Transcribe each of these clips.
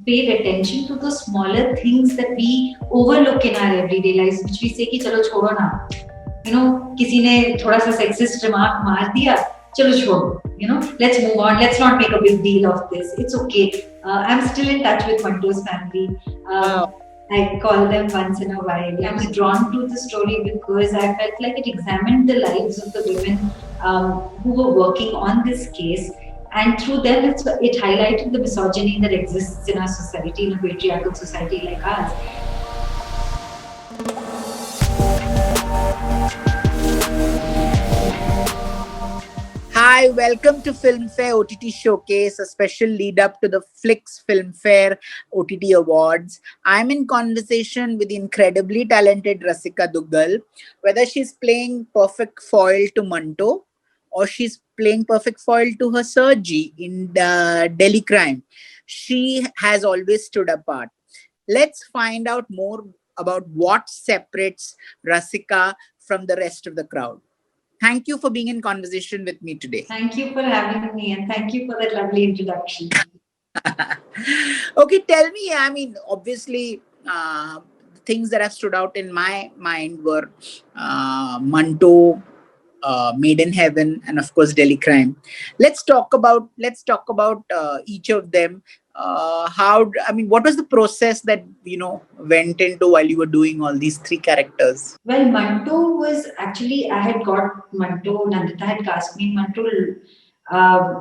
paid attention to the smaller things that we overlook in our everyday lives, which we say कि चलो छोड़ो ना, किसी ने थोड़ा सा sexist remark मार दिया, चलो छोड़ो, let's move on, let's not make a big deal of this, it's okay. I'm still in touch with Manto's family. Wow. I call them once in a while. I was drawn to the story because I felt like it examined the lives of the women who were working on this case, and through them it highlighted the misogyny that exists in our society, in a patriarchal society like ours. Hi, welcome to Filmfare OTT Showcase, a special lead up to the Flix Filmfare OTT Awards. I'm in conversation with the incredibly talented Rasika Duggal. Whether she's playing perfect foil to Manto or she's playing perfect foil to her Sergi in the Delhi Crime, she has always stood apart. Let's find out more about what separates Rasika from the rest of the crowd. Thank you for being in conversation with me today. Thank you for having me, and thank you for that lovely introduction. Okay, tell me, obviously, things that have stood out in my mind were Manto, Made in Heaven, and of course Delhi Crime. Let's talk about each of them. What was the process that went into while you were doing all these three characters? Well, Manto was actually, I had got Manto, Nandita had cast me in Manto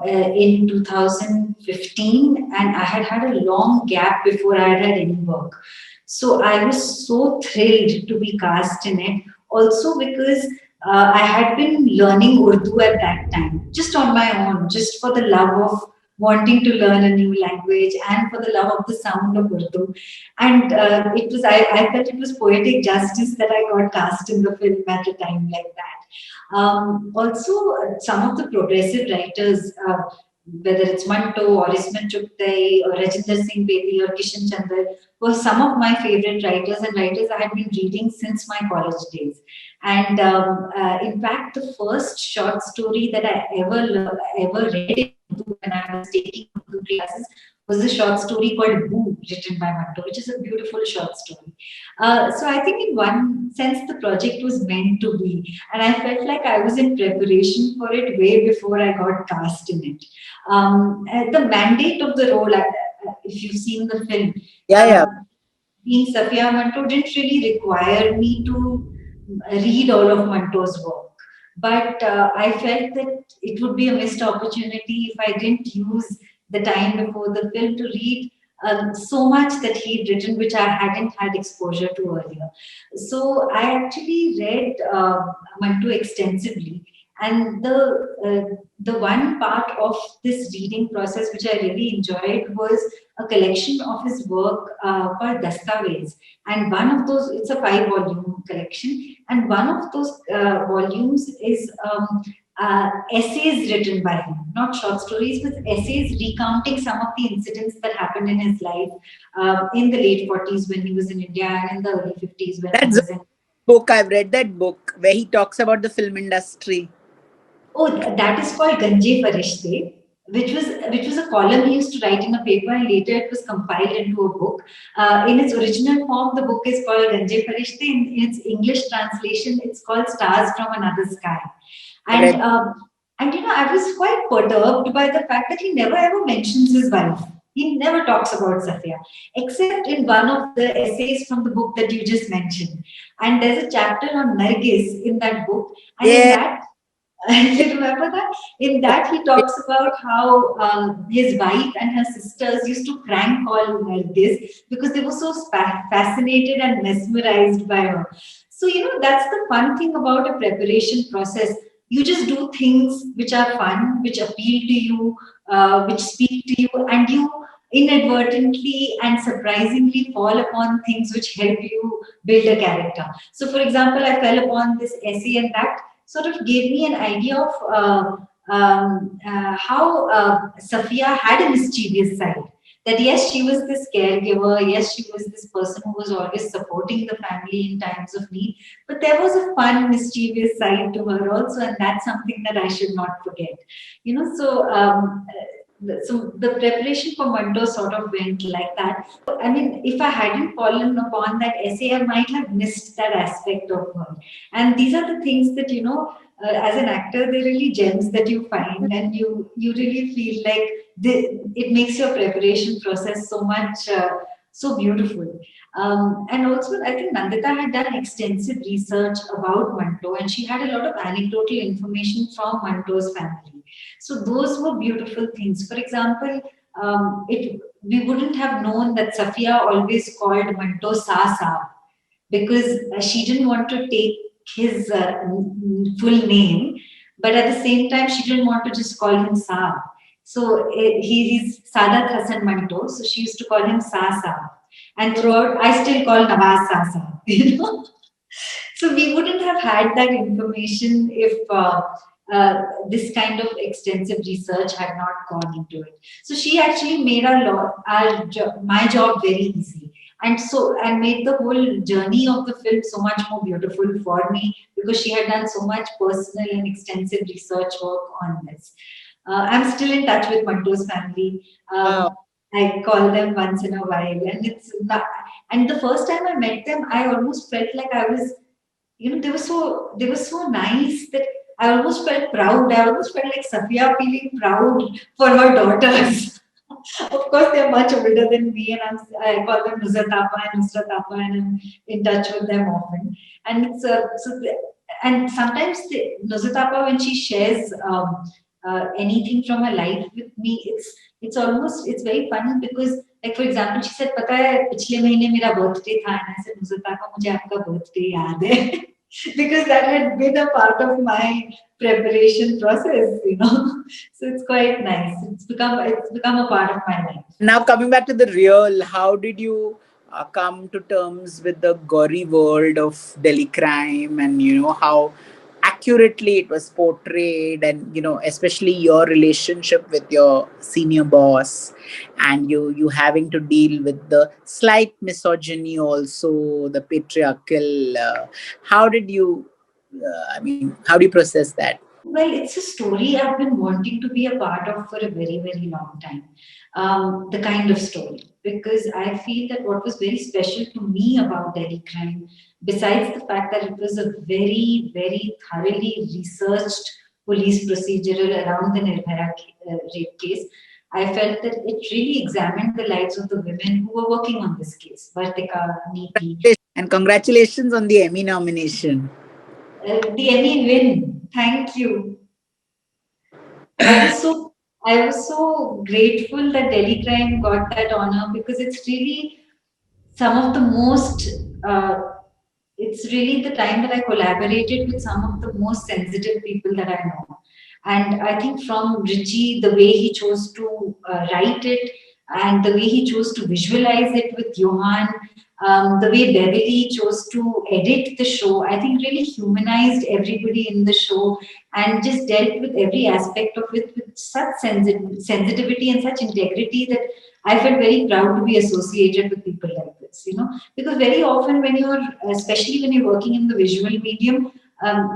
in 2015, and I had had a long gap before I had had any work. So I was so thrilled to be cast in it. Also because I had been learning Urdu at that time, just on my own, just for the love of wanting to learn a new language and for the love of the sound of Urdu. And I felt it was poetic justice that I got cast in the film at a time like that. Also, some of the progressive writers, whether it's Manto or Ismat Chugtai or Rajinder Singh Bedi or Kishan Chandra, were some of my favorite writers and writers I had been reading since my college days. And in fact, the first short story that I ever read in Urdu when I was taking Urdu classes was a short story called Boo, written by Manto, which is a beautiful short story. So I think in one sense the project was meant to be, and I felt like I was in preparation for it way before I got cast in it. The mandate of the role, if you've seen the film, Yeah. being Safia Manto didn't really require me to read all of Manto's work. But I felt that it would be a missed opportunity if I didn't use the time before the film to read so much that he'd written, which I hadn't had exposure to earlier. So I actually read Manto extensively. And the one part of this reading process which I really enjoyed was a collection of his work called Dastavez. And one of those, it's a 5-volume collection, and one of those volumes is essays written by him, not short stories, but essays recounting some of the incidents that happened in his life in the late 40s when he was in India and in the early 50s when he was in. Book, I've read that book where he talks about the film industry. Oh, that is called Ganje Farishte, which was a column he used to write in a paper, and later it was compiled into a book. In its original form, the book is called Ganje Farishte. In its English translation, it's called Stars from Another Sky. And I was quite perturbed by the fact that he never ever mentions his wife. He never talks about Safia, except in one of the essays from the book that you just mentioned. And there's a chapter on Nargis in that book, and in that you remember that? In that, he talks about how his wife and her sisters used to prank call Nargis because they were so fascinated and mesmerized by her. So, that's the fun thing about a preparation process. You just do things which are fun, which appeal to you, which speak to you, and you inadvertently and surprisingly fall upon things which help you build a character. So, for example, I fell upon this essay, and that sort of gave me an idea of how Safia had a mischievous side. That yes, she was this caregiver, yes, she was this person who was always supporting the family in times of need, but there was a fun, mischievous side to her also, and that's something that I should not forget. So So the preparation for Manto sort of went like that. I mean, if I hadn't fallen upon that essay, I might have missed that aspect of her. And these are the things that, as an actor, they're really gems that you find, and you really feel like it makes your preparation process so much so beautiful. And also, I think Nandita had done extensive research about Manto, and she had a lot of anecdotal information from Manto's family. So those were beautiful things. For example, we wouldn't have known that Safia always called Manto Sa because she didn't want to take his full name, but at the same time, she didn't want to just call him Sa. So he's Sadat Hassan Manto, so she used to call him Sa. And throughout, I still call Nawaz Sa. So we wouldn't have had that information if this kind of extensive research had not gone into it. So she actually made my job very easy, and made the whole journey of the film so much more beautiful for me because she had done so much personal and extensive research work on this. I'm still in touch with Manto's family. Wow. I call them once in a while, and and the first time I met them, I almost felt like I was, they were so nice that I almost felt proud. I almost felt like Safia feeling proud for her daughters. Of course, they're much older than me, and I call them Nusrat Appa and Nusrat Appa, and I'm in touch with them often. And it's and sometimes Nusrat Appa, when she shares anything from her life with me, it's very funny because, like, for example, she said, "पता है पिछले महीने मेरा birthday था," and I said, "Nusrat Appa, मुझे आपका birthday याद है." Because that had been a part of my preparation process. So it's quite nice. It's become a part of my life. Now, coming back to the real, how did you come to terms with the gory world of Delhi crime, and how accurately it was portrayed, and especially your relationship with your senior boss, and you having to deal with the slight misogyny, also the patriarchal. How did you? How do you process that? Well, it's a story I've been wanting to be a part of for a very, very long time. The kind of story. Because I feel that what was very special to me about Delhi crime, besides the fact that it was a very, very thoroughly researched police procedural around the Nirbhaya rape case, I felt that it really examined the lives of the women who were working on this case. Vartika, Neeti. And congratulations on the Emmy nomination. The Emmy win. Thank you. I was so grateful that Delhi Crime got that honor because it's really some of the most. It's really the time that I collaborated with some of the most sensitive people that I know, and I think from Richie, the way he chose to write it, and the way he chose to visualize it with Johan, the way Beverly chose to edit the show, I think really humanized everybody in the show and just dealt with every aspect of it with such sensitivity and such integrity that I felt very proud to be associated with people like this. Because very often especially when you're working in the visual medium,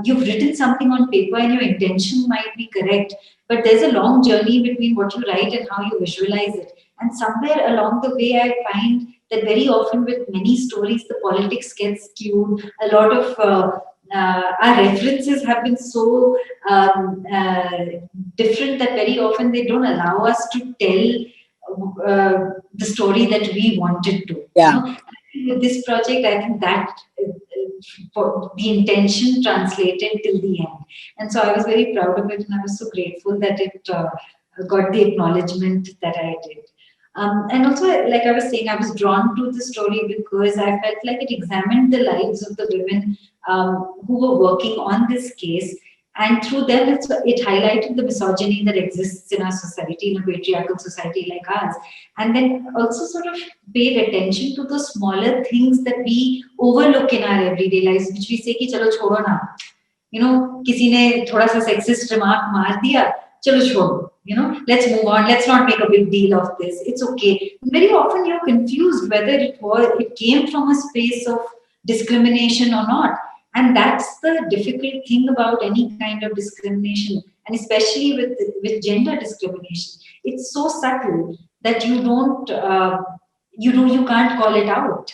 you've written something on paper and your intention might be correct, but there's a long journey between what you write and how you visualize it. And somewhere along the way, I find that very often with many stories, the politics gets skewed. A lot of our references have been so different that very often they don't allow us to tell the story that we wanted to. Yeah. With this project, I think that the intention translated till the end. And so I was very proud of it, and I was so grateful that it got the acknowledgement that I did. And also, like I was saying, I was drawn to the story because I felt like it examined the lives of the women who were working on this case. And through them, it highlighted the misogyny that exists in our society, in a patriarchal society like ours. And then also sort of paid attention to the smaller things that we overlook in our everyday lives, which we say, ki, chalo chodo na. किसी ने थोड़ा सा sexist remark मार दिया, चलो छोड़ो. Let's move on. Let's not make a big deal of this. It's okay. Very often you're confused whether it came from a space of discrimination or not. And that's the difficult thing about any kind of discrimination. and especially with gender discrimination, it's so subtle that you can't call it out,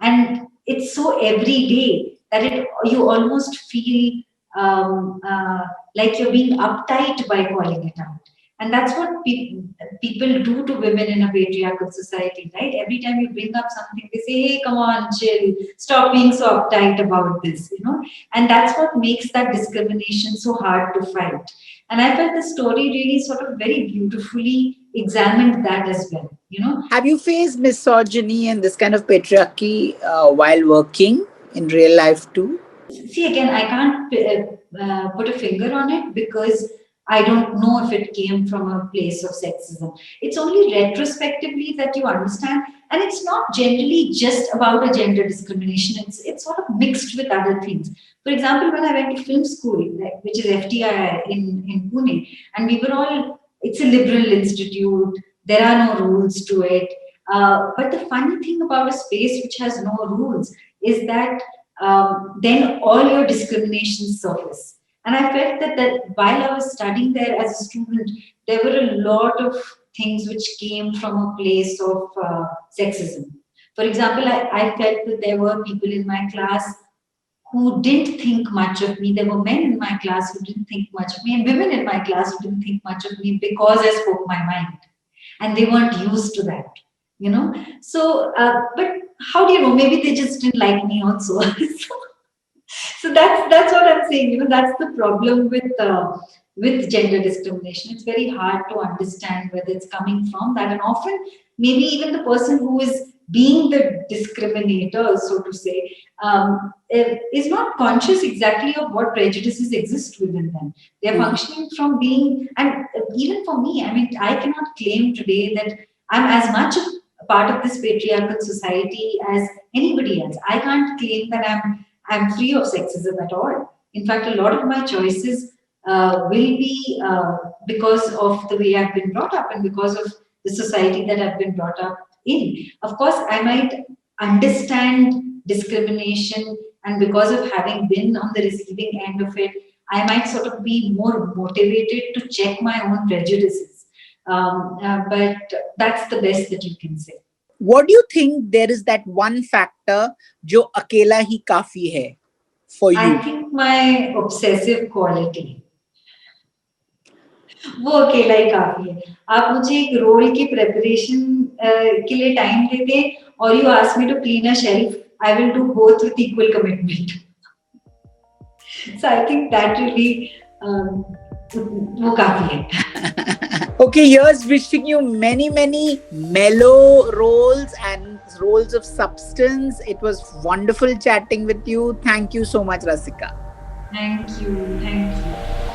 and it's so everyday that you almost feel like you're being uptight by calling it out. And that's what people do to women in a patriarchal society, right? Every time you bring up something, they say, hey, come on, chill, stop being so uptight about this, and that's what makes that discrimination so hard to fight. And I felt the story really sort of very beautifully examined that as well. Have you faced misogyny and this kind of patriarchy while working in real life too? See, again, I can't put a finger on it because I don't know if it came from a place of sexism. It's only retrospectively that you understand, and it's not generally just about a gender discrimination. It's sort of mixed with other things. For example, when I went to film school, which is FTI in Pune, and we were all, it's a liberal institute. There are no rules to it. But the funny thing about a space which has no rules is that then all your discriminations surface. And I felt that while I was studying there as a student, there were a lot of things which came from a place of sexism. For example, I felt that there were people in my class who didn't think much of me. There were men in my class who didn't think much of me, and women in my class who didn't think much of me because I spoke my mind. And they weren't used to that. So, but how do you know? Maybe they just didn't like me also. So that's what I'm saying. That's the problem with gender discrimination. It's very hard to understand where it's coming from. That, and often maybe even the person who is being the discriminator, so to say, is not conscious exactly of what prejudices exist within them. They're functioning from being, and even for me, I mean, I cannot claim today that I'm as much a part of this patriarchal society as anybody else. I can't claim that I'm free of sexism at all. In fact, a lot of my choices will be because of the way I've been brought up and because of the society that I've been brought up in. Of course, I might understand discrimination, and because of having been on the receiving end of it, I might sort of be more motivated to check my own prejudices. But that's the best that you can say. What do you think there is that one factor जो अकेला ही काफी है for you? I think my obsessive quality. वो अकेला ही काफी है. आप मुझे एक रोल की प्रेपरेशन के लिए टाइम देते और you ask me to clean a shelf, I will do both with equal commitment. So I think that really वो काफी है. Okay, here's wishing you many mellow roles and roles of substance. It was wonderful chatting with you. Thank you so much, Rasika. Thank you.